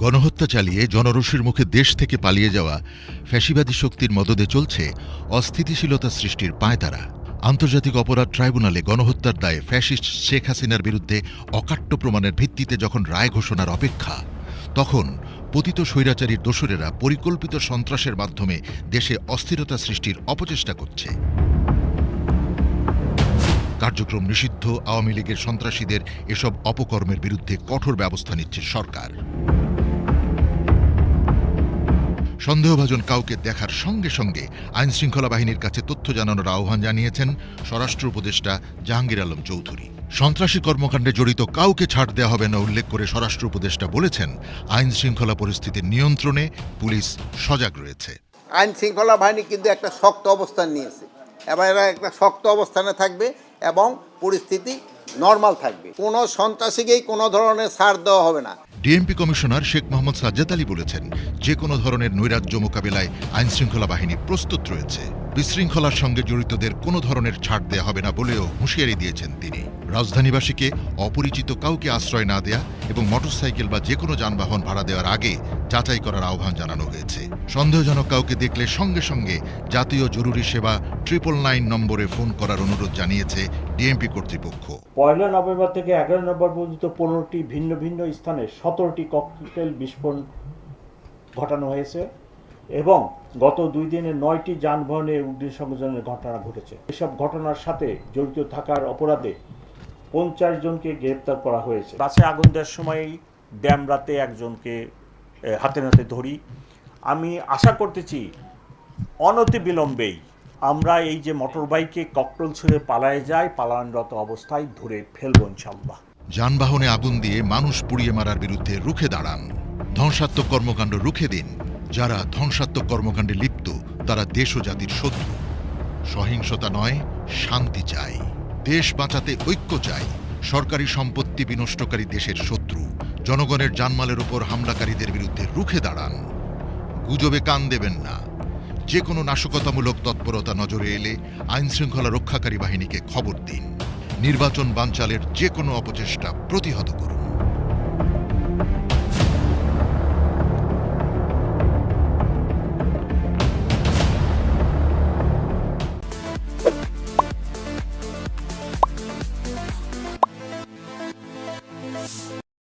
গণহত্যা চালিয়ে জনরোষের মুখে দেশ থেকে পালিয়ে যাওয়া ফ্যাসিবাদী শক্তির মদদে চলছে অস্থিতিশীলতা সৃষ্টির পায়তারা। আন্তর্জাতিক অপরাধ ট্রাইব্যুনালে গণহত্যার দায়ে ফ্যাসিস্ট শেখ হাসিনার বিরুদ্ধে অকাট্য প্রমাণের ভিত্তিতে যখন রায় ঘোষণার অপেক্ষা, তখন পতিত স্বৈরাচারীর দোসরেরা পরিকল্পিত সন্ত্রাসের মাধ্যমে দেশে অস্থিরতা সৃষ্টির অপচেষ্টা করছে। কার্যক্রম নিষিদ্ধ আওয়ামী লীগের সন্ত্রাসীদের এসব অপকর্মের বিরুদ্ধে কঠোর ব্যবস্থা নিচ্ছে সরকার। সন্দেহভাজন কাউকে দেখার সঙ্গে সঙ্গে আইনশৃঙ্খলা বাহিনীর কাছে তথ্য জানানোর আহ্বান জানিয়েছেন স্বরাষ্ট্র উপদেষ্টা জাহাঙ্গীর আলম চৌধুরী। সন্ত্রাসী কর্মকাণ্ডে জড়িত কাউকে ছাড় দেওয়া হবে না উল্লেখ করে স্বরাষ্ট্র উপদেষ্টা বলেছেন, আইন শৃঙ্খলা পরিস্থিতির নিয়ন্ত্রণে পুলিশ সজাগ রয়েছে। আইন শৃঙ্খলা বাহিনী কিন্তু একটা শক্ত অবস্থান নিয়েছে, এবার এরা একটা শক্ত অবস্থানে থাকবে এবং পরিস্থিতি নরমাল থাকবে। কোনো সন্ত্রাসীকেই কোনো ধরনের ছাড় দেওয়া হবে না। ডিএমপি কমিশনার শেখ মোহাম্মদ সাজ্জাদ আলী বলেছেন, যে কোনো ধরনের নৈরাজ্য মোকাবেলায় আইনশৃঙ্খলা বাহিনী প্রস্তুত রয়েছে। বিশৃঙ্খলার সঙ্গে জড়িতদের কোনো ধরনের ছাড় দেয়া হবে না বলেও হুঁশিয়ারি দিয়েছেন তিনি। রাজধানীবাসীকে অপরিচিত কাউকে আশ্রয় না দেয়া এবং মোটরসাইকেল বা যে কোনো যানবাহন ভাড়া দেওয়ার আগে যাচাই করার আহ্বান জানানো হয়েছে। সন্দেহজনক কাউকে দেখলে সঙ্গে সঙ্গে জাতীয় জরুরি সেবা 999 নম্বরে ফোন করার অনুরোধ জানিয়েছে ডিএমপি কর্তৃপক্ষ। 1 নভেম্বর থেকে 11 নভেম্বর পর্যন্ত 15টি ভিন্ন ভিন্ন স্থানে 17টি ককটেল বিস্ফোরণ ঘটানো হয়েছে এবং গত 2 দিনে 9টি যানবাহনে অগ্নিসংযোগের ঘটনা ঘটেছে। এসব ঘটনার সাথে জড়িত থাকার অপরাধে 50 জনকে গ্রেপ্তার করা হয়েছে। বাসে আগুন দেওয়ার সময় ড্যাম রাতে একজনকে হাতে নাতে ধরি। আমি আশা করতেছি অনতি বিলম্বেই আমরা এই যে মোটর বাইকে ককটেল ছুঁড়ে পালায় যায়, পালানরত অবস্থায় ধরে ফেলবো ইনশাআল্লাহ। যানবাহনে আগুন দিয়ে মানুষ পুড়িয়ে মারার বিরুদ্ধে রুখে দাঁড়ান। ধ্বংসাত্মক কর্মকাণ্ড রুখে দিন। যারা ধ্বংসাত্মক কর্মকাণ্ডে লিপ্ত তারা দেশ ও জাতির শত্রু। সহিংসতা নয়, শান্তি চাই। দেশ বাঁচাতে ঐক্য চাই। সরকারি সম্পত্তি বিনষ্টকারী দেশের শত্রু। জনগণের জানমালের উপর হামলাকারীদের বিরুদ্ধে রুখে দাঁড়ান। গুজবে কান দেবেন না। যে কোনো নাশকতামূলক তৎপরতা নজরে এলে আইনশৃঙ্খলা রক্ষাকারী বাহিনীকে খবর দিন। নির্বাচন বানচালের যে কোনো অপচেষ্টা প্রতিহত করুন।